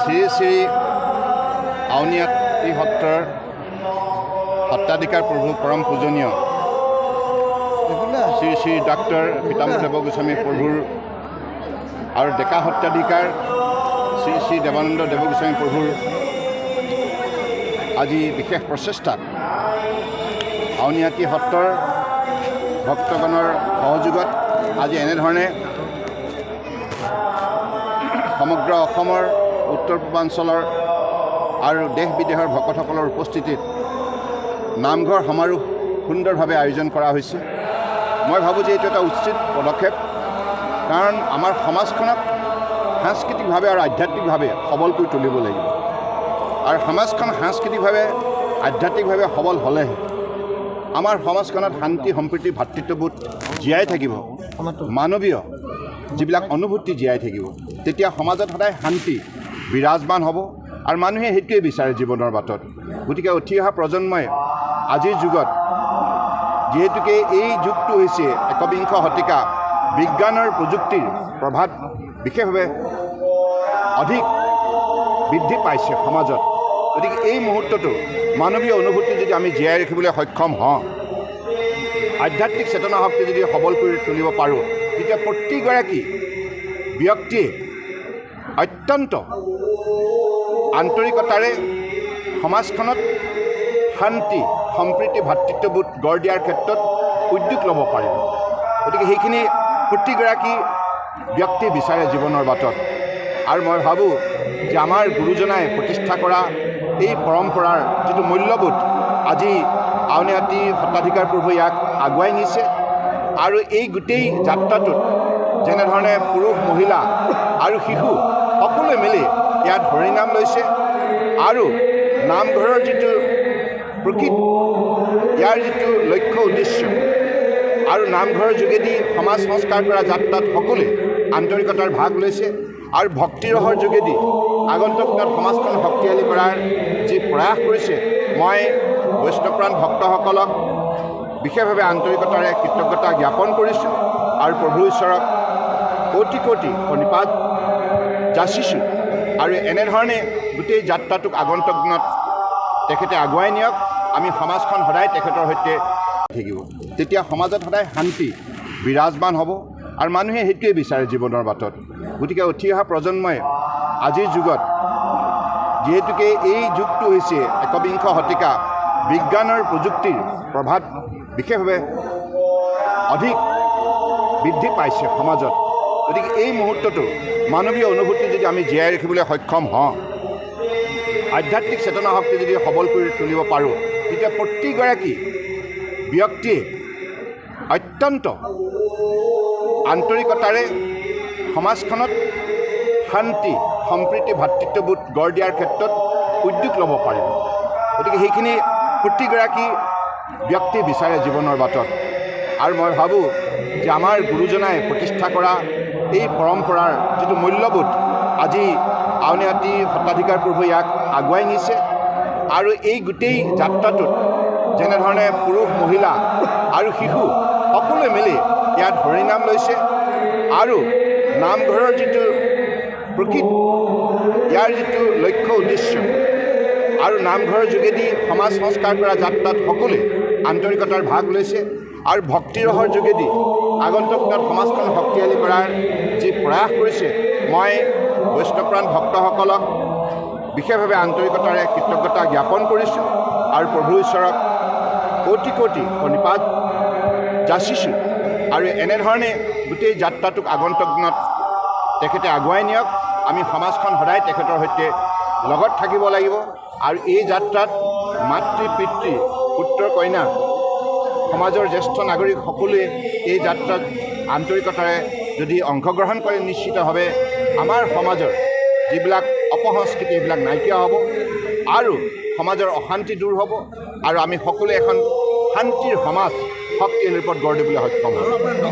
শ্ৰী শ্ৰী আউনীআটী সত্ৰৰ সত্ৰাধিকাৰ প্ৰভু পৰম পূজনীয় শ্ৰী শ্ৰী ডাক্তৰ পীতাম্বৰ গোস্বামী প্ৰভুৰ আৰু ডেকা সত্ৰাধিকাৰ শ্ৰী শ্ৰী দেৱানন্দ গোস্বামী প্ৰভুৰ আজি বিশেষ প্ৰচেষ্টাত আউনীআটী সত্ৰৰ ভক্তগণৰ সহযোগত আজি এনেধৰণে সমগ্ৰ অসমৰ উত্তৰ পূৰ্বাঞ্চলৰ আৰু দেশ বিদেশৰ ভকতসকলৰ উপস্থিতিত নামঘৰ সমাৰোহ সুন্দৰভাৱে আয়োজন কৰা হৈছে। মই ভাবোঁ যে এইটো এটা উচিত পদক্ষেপ, কাৰণ আমাৰ সমাজখনক সাংস্কৃতিকভাৱে আৰু আধ্যাত্মিকভাৱে সবল কৰি তুলিব লাগিব। আৰু সমাজখন সাংস্কৃতিকভাৱে আধ্যাত্মিকভাৱে সবল হ'লেহে আমাৰ সমাজখনত শান্তি সম্প্ৰীতি ভাতৃত্ববোধ জীয়াই থাকিব, মানৱীয় যিবিলাক অনুভূতি জীয়াই থাকিব। তেতিয়া সমাজত সদায় শান্তি বিৰাজমান হ'ব আৰু মানুহে সেইটোৱে বিচাৰে জীৱনৰ বাটত। গতিকে উঠি অহা প্ৰজন্মই আজিৰ যুগত, যিহেতুকে এই যুগটো হৈছে একবিংশ শতিকা, বিজ্ঞানৰ প্ৰযুক্তিৰ প্ৰভাৱ বিশেষভাৱে অধিক বৃদ্ধি পাইছে সমাজত। গতিকে এই মুহূৰ্তটো মানৱীয় অনুভূতি যদি আমি জীয়াই ৰাখিবলৈ সক্ষম হওঁ, আধ্যাত্মিক চেতনা শক্তি যদি সবল কৰি তুলিব পাৰোঁ, তেতিয়া প্ৰতিগৰাকী ব্যক্তিয়ে অত্যন্ত আন্তৰিকতাৰে সমাজখনত শান্তি সম্প্ৰীতি ভাতৃত্ববোধ গঢ় দিয়াৰ ক্ষেত্ৰত উদ্যোগ ল'ব পাৰিব। গতিকে সেইখিনি প্ৰতিগৰাকী ব্যক্তি বিচাৰে জীৱনৰ বাটত। আৰু মই ভাবোঁ যে আমাৰ গুৰুজনাই প্ৰতিষ্ঠা কৰা এই পৰম্পৰাৰ যিটো মূল্যবোধ আজি আউনীআটী সত্ৰাধিকাৰ প্ৰভুৱে ইয়াক আগুৱাই নিছে। আৰু এই গোটেই যাত্ৰাটোত যেনেধৰণে পুৰুষ মহিলা আৰু শিশু সকলোৱে মিলি ইয়াত হৰিনাম লৈছে আৰু নামঘৰৰ যিটো প্ৰকৃত, ইয়াৰ যিটো লক্ষ্য উদ্দেশ্য আৰু নামঘৰৰ যোগেদি সমাজ সংস্কাৰ কৰা যাত্ৰাত সকলোৱে আন্তৰিকতাৰ ভাগ লৈছে আৰু ভক্তিৰসৰ যোগেদি আগন্তুক দিনত সমাজখন শক্তিশালী কৰাৰ যি প্ৰয়াস কৰিছে, মই বৈষ্ণৱপ্ৰাণ ভক্তসকলক বিশেষভাৱে আন্তৰিকতাৰে কৃতজ্ঞতা জ্ঞাপন কৰিছোঁ আৰু প্ৰভু ঈশ্বৰক কোটি কোটি প্ৰণিপাত যাচিছোঁ। আৰু এনেধৰণে গোটেই যাত্ৰাটোক আগন্তুক দিনত তেখেতে আগুৱাই নিয়ক। আমি সমাজখন সদায় তেখেতৰ সৈতে থাকিব, তেতিয়া সমাজত সদায় শান্তি বিৰাজমান হ'ব আৰু মানুহে সেইটোৱে বিচাৰে জীৱনৰ বাটত। গতিকে উঠি অহা প্ৰজন্মই আজিৰ যুগত, যিহেতুকে এই যুগটো হৈছে একবিংশ শতিকা, বিজ্ঞানৰ প্ৰযুক্তিৰ প্ৰভাৱ বিশেষভাৱে অধিক বৃদ্ধি পাইছে সমাজত। গতিকে এই মুহূৰ্তটো মানৱীয় অনুভূতি যদি আমি জীয়াই ৰাখিবলৈ সক্ষম হওঁ, আধ্যাত্মিক চেতনা শক্তি যদি সবল কৰি তুলিব পাৰোঁ, তেতিয়া প্ৰতিগৰাকী ব্যক্তিয়ে অত্যন্ত আন্তৰিকতাৰে সমাজখনত শান্তি সম্প্ৰীতি ভাতৃত্ববোধ গঢ় দিয়াৰ ক্ষেত্ৰত উদ্যোগ ল'ব পাৰিব। গতিকে সেইখিনি প্ৰতিগৰাকী ব্যক্তি বিচাৰে জীৱনৰ বাটত। আৰু মই ভাবোঁ যে আমাৰ গুৰুজনাই প্ৰতিষ্ঠা কৰা এই পৰম্পৰাৰ যিটো মূল্যবোধ আজি আউনীআটী সত্ৰাধিকাৰ প্ৰভুৱে ইয়াক আগুৱাই নিছে। আৰু এই গোটেই যাত্ৰাটোত যেনেধৰণে পুৰুষ মহিলা আৰু শিশু সকলোৱে মিলি ইয়াত হৰিনাম লৈছে আৰু নামঘৰৰ যিটো প্ৰকৃত, ইয়াৰ যিটো লক্ষ্য উদ্দেশ্য আৰু নামঘৰৰ যোগেদি সমাজ সংস্কাৰ কৰা যাত্ৰাত সকলোৱে আন্তৰিকতাৰ ভাগ লৈছে আৰু ভক্তিৰসৰ যোগেদি আগন্তুক দিনত সমাজখন শক্তিশালী কৰাৰ যি প্ৰয়াস কৰিছে, মই বৈষ্ণৱপ্ৰাণ ভক্তসকলক বিশেষভাৱে আন্তৰিকতাৰে কৃতজ্ঞতা জ্ঞাপন কৰিছোঁ আৰু প্ৰভু ঈশ্বৰক কোটি কোটি প্ৰণিপাত যাচিছোঁ। আৰু এনেধৰণে গোটেই যাত্ৰাটোক আগন্তুক দিনত তেখেতে আগুৱাই নিয়ক। আমি সমাজখন সদায় তেখেতৰ সৈতে লগত থাকিব লাগিব। আৰু এই যাত্ৰাত মাতৃ পিতৃ পুত্ৰ কন্যা সমাজৰ জ্যেষ্ঠ নাগৰিক সকলোৱে এই যাত্ৰাত আন্তৰিকতাৰে যদি অংশগ্ৰহণ কৰে, নিশ্চিতভাৱে আমাৰ সমাজৰ যিবিলাক অপসংস্কৃতি সেইবিলাক নাইকিয়া হ'ব আৰু সমাজৰ অশান্তি দূৰ হ'ব আৰু আমি সকলোৱে এখন শান্তিৰ সমাজ শক্তিশালী ৰূপত গঢ় দিবলৈ সক্ষম হ'ব।